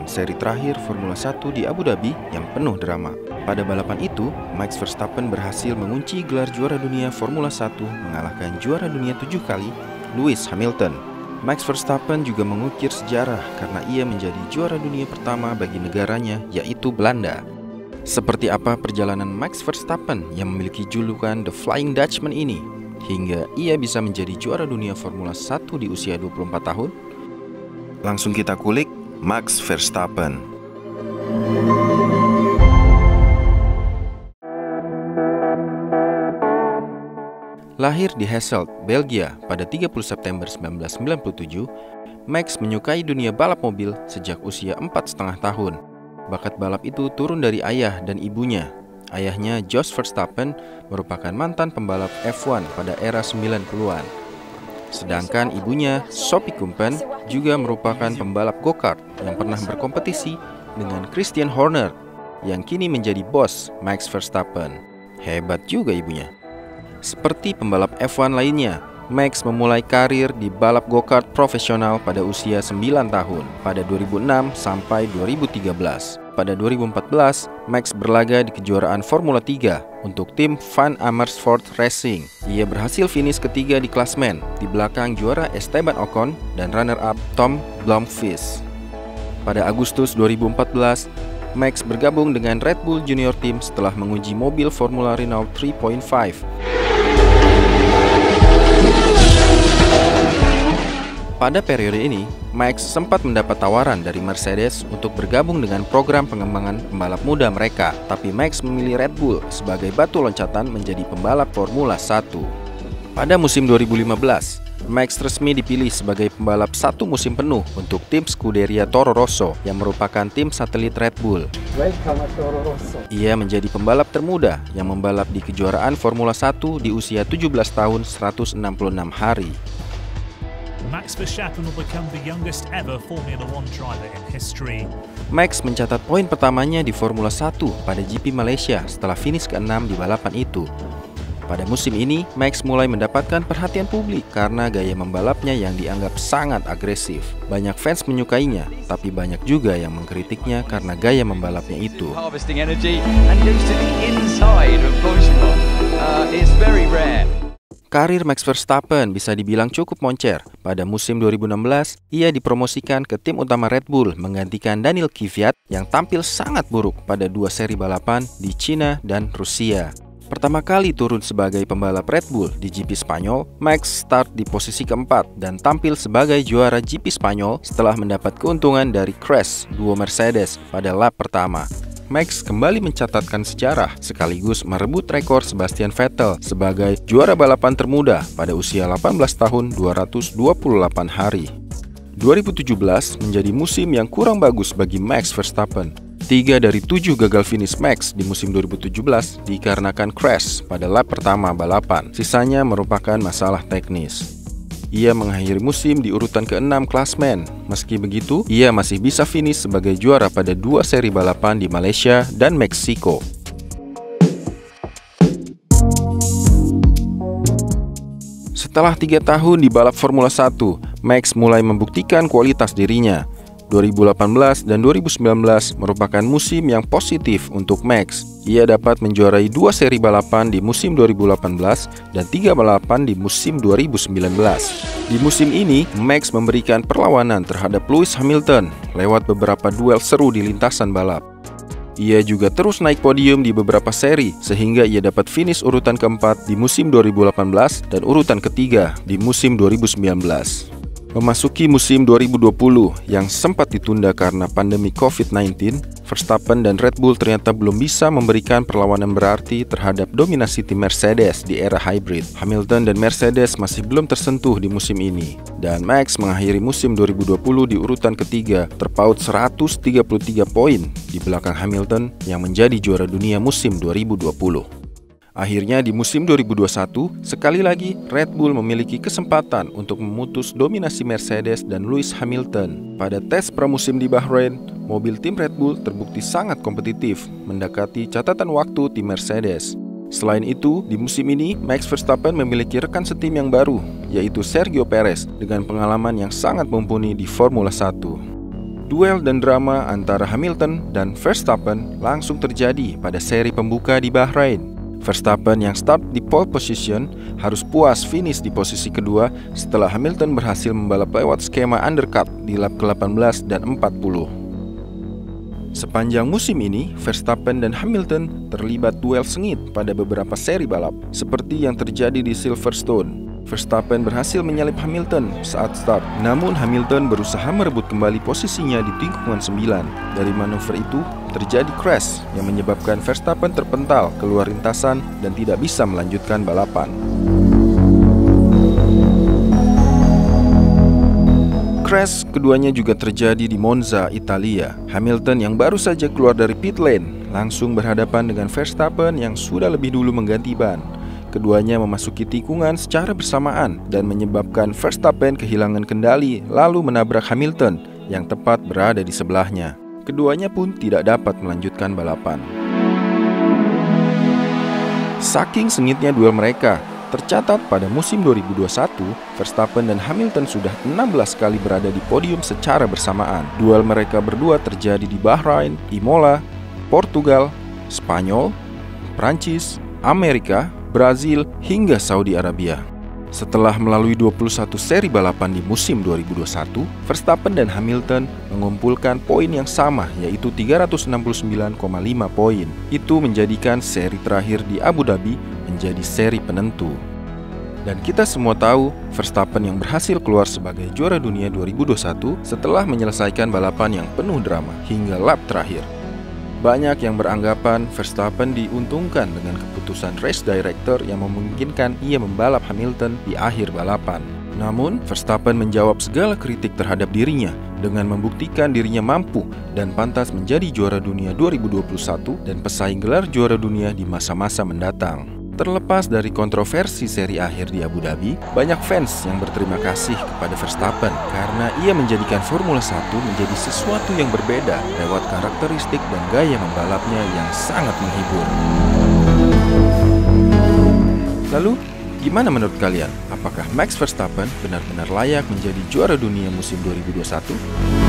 seri terakhir Formula 1 di Abu Dhabi yang penuh drama. Pada balapan itu, Max Verstappen berhasil mengunci gelar juara dunia Formula 1 mengalahkan juara dunia 7 kali, Lewis Hamilton. Max Verstappen juga mengukir sejarah karena ia menjadi juara dunia pertama bagi negaranya, yaitu Belanda. Seperti apa perjalanan Max Verstappen yang memiliki julukan The Flying Dutchman ini, hingga ia bisa menjadi juara dunia Formula 1 di usia 24 tahun? Langsung kita kulik Max Verstappen. Lahir di Hasselt, Belgia pada 30 September 1997, Max menyukai dunia balap mobil sejak usia 4,5 tahun. Bakat balap itu turun dari ayah dan ibunya. Ayahnya, Jos Verstappen, merupakan mantan pembalap F1 pada era 90-an. Sedangkan ibunya, Sophie Kumpen, juga merupakan pembalap go-kart yang pernah berkompetisi dengan Christian Horner yang kini menjadi bos Max Verstappen. Hebat juga ibunya. Seperti pembalap F1 lainnya, Max memulai karir di balap go-kart profesional pada usia 9 tahun pada 2006 sampai 2013. Pada 2014, Max berlaga di kejuaraan Formula 3 untuk tim Van Amersfoort Racing. Ia berhasil finish ketiga di klasmen, di belakang juara Esteban Ocon dan runner-up Tom Blomqvist. Pada Agustus 2014, Max bergabung dengan Red Bull Junior Team setelah menguji mobil Formula Renault 3.5. Pada periode ini, Max sempat mendapat tawaran dari Mercedes untuk bergabung dengan program pengembangan pembalap muda mereka, tapi Max memilih Red Bull sebagai batu loncatan menjadi pembalap Formula 1. Pada musim 2015, Max resmi dipilih sebagai pembalap satu musim penuh untuk tim Scuderia Toro Rosso yang merupakan tim satelit Red Bull. Ia menjadi pembalap termuda yang membalap di kejuaraan Formula 1 di usia 17 tahun 166 hari. Max Verstappen will become the youngest ever Formula 1 driver in history. Max mencatat poin pertamanya di Formula 1 pada GP Malaysia setelah finish ke-6 di balapan itu. Pada musim ini, Max mulai mendapatkan perhatian publik karena gaya membalapnya yang dianggap sangat agresif. Banyak fans menyukainya, tapi banyak juga yang mengkritiknya karena gaya membalapnya itu. Karir Max Verstappen bisa dibilang cukup moncer. Pada musim 2016, ia dipromosikan ke tim utama Red Bull menggantikan Daniil Kvyat yang tampil sangat buruk pada 2 seri balapan di Cina dan Rusia. Pertama kali turun sebagai pembalap Red Bull di GP Spanyol, Max start di posisi keempat dan tampil sebagai juara GP Spanyol setelah mendapat keuntungan dari crash duo Mercedes pada lap pertama. Max kembali mencatatkan sejarah sekaligus merebut rekor Sebastian Vettel sebagai juara balapan termuda pada usia 18 tahun 228 hari. 2017 menjadi musim yang kurang bagus bagi Max Verstappen. 3 dari 7 gagal finish Max di musim 2017 dikarenakan crash pada lap pertama balapan. Sisanya merupakan masalah teknis. Ia mengakhiri musim di urutan ke-6 klasmen. Meski begitu, ia masih bisa finish sebagai juara pada 2 seri balapan di Malaysia dan Meksiko. Setelah 3 tahun di balap Formula 1, Max mulai membuktikan kualitas dirinya. 2018 dan 2019 merupakan musim yang positif untuk Max. Ia dapat menjuarai 2 seri balapan di musim 2018 dan 3 balapan di musim 2019. Di musim ini, Max memberikan perlawanan terhadap Lewis Hamilton lewat beberapa duel seru di lintasan balap. Ia juga terus naik podium di beberapa seri, sehingga ia dapat finish urutan keempat di musim 2018 dan urutan ketiga di musim 2019. Memasuki musim 2020 yang sempat ditunda karena pandemi COVID-19, Verstappen dan Red Bull ternyata belum bisa memberikan perlawanan berarti terhadap dominasi tim Mercedes di era hybrid. Hamilton dan Mercedes masih belum tersentuh di musim ini. Dan Max mengakhiri musim 2020 di urutan ketiga, terpaut 133 poin di belakang Hamilton yang menjadi juara dunia musim 2020. Akhirnya di musim 2021, sekali lagi Red Bull memiliki kesempatan untuk memutus dominasi Mercedes dan Lewis Hamilton. Pada tes pramusim di Bahrain, mobil tim Red Bull terbukti sangat kompetitif, mendekati catatan waktu tim Mercedes. Selain itu, di musim ini, Max Verstappen memiliki rekan setim yang baru, yaitu Sergio Perez dengan pengalaman yang sangat mumpuni di Formula 1. Duel dan drama antara Hamilton dan Verstappen langsung terjadi pada seri pembuka di Bahrain. Verstappen yang start di pole position harus puas finish di posisi kedua setelah Hamilton berhasil membalap lewat skema undercut di lap ke-18 dan 40. Sepanjang musim ini, Verstappen dan Hamilton terlibat duel sengit pada beberapa seri balap, seperti yang terjadi di Silverstone. Verstappen berhasil menyalip Hamilton saat start, namun Hamilton berusaha merebut kembali posisinya di tikungan 9. Dari manuver itu, terjadi crash yang menyebabkan Verstappen terpental keluar lintasan dan tidak bisa melanjutkan balapan. Crash keduanya juga terjadi di Monza, Italia. Hamilton yang baru saja keluar dari pit lane langsung berhadapan dengan Verstappen yang sudah lebih dulu mengganti ban. Keduanya memasuki tikungan secara bersamaan dan menyebabkan Verstappen kehilangan kendali lalu menabrak Hamilton yang tepat berada di sebelahnya. Keduanya pun tidak dapat melanjutkan balapan. Saking sengitnya duel mereka, tercatat pada musim 2021, Verstappen dan Hamilton sudah 16 kali berada di podium secara bersamaan. Duel mereka berdua terjadi di Bahrain, Imola, Portugal, Spanyol, Prancis, Amerika, Brazil, hingga Saudi Arabia. Setelah melalui 21 seri balapan di musim 2021, Verstappen dan Hamilton mengumpulkan poin yang sama, yaitu 369,5 poin. Itu menjadikan seri terakhir di Abu Dhabi menjadi seri penentu. Dan kita semua tahu, Verstappen yang berhasil keluar sebagai juara dunia 2021 setelah menyelesaikan balapan yang penuh drama hingga lap terakhir. Banyak yang beranggapan Verstappen diuntungkan dengan keputusan race director yang memungkinkan ia membalap Hamilton di akhir balapan. Namun, Verstappen menjawab segala kritik terhadap dirinya dengan membuktikan dirinya mampu dan pantas menjadi juara dunia 2021 dan pesaing gelar juara dunia di masa-masa mendatang. Terlepas dari kontroversi seri akhir di Abu Dhabi, banyak fans yang berterima kasih kepada Verstappen karena ia menjadikan Formula 1 menjadi sesuatu yang berbeda lewat karakteristik dan gaya membalapnya yang sangat menghibur. Lalu, gimana menurut kalian? Apakah Max Verstappen benar-benar layak menjadi juara dunia musim 2021?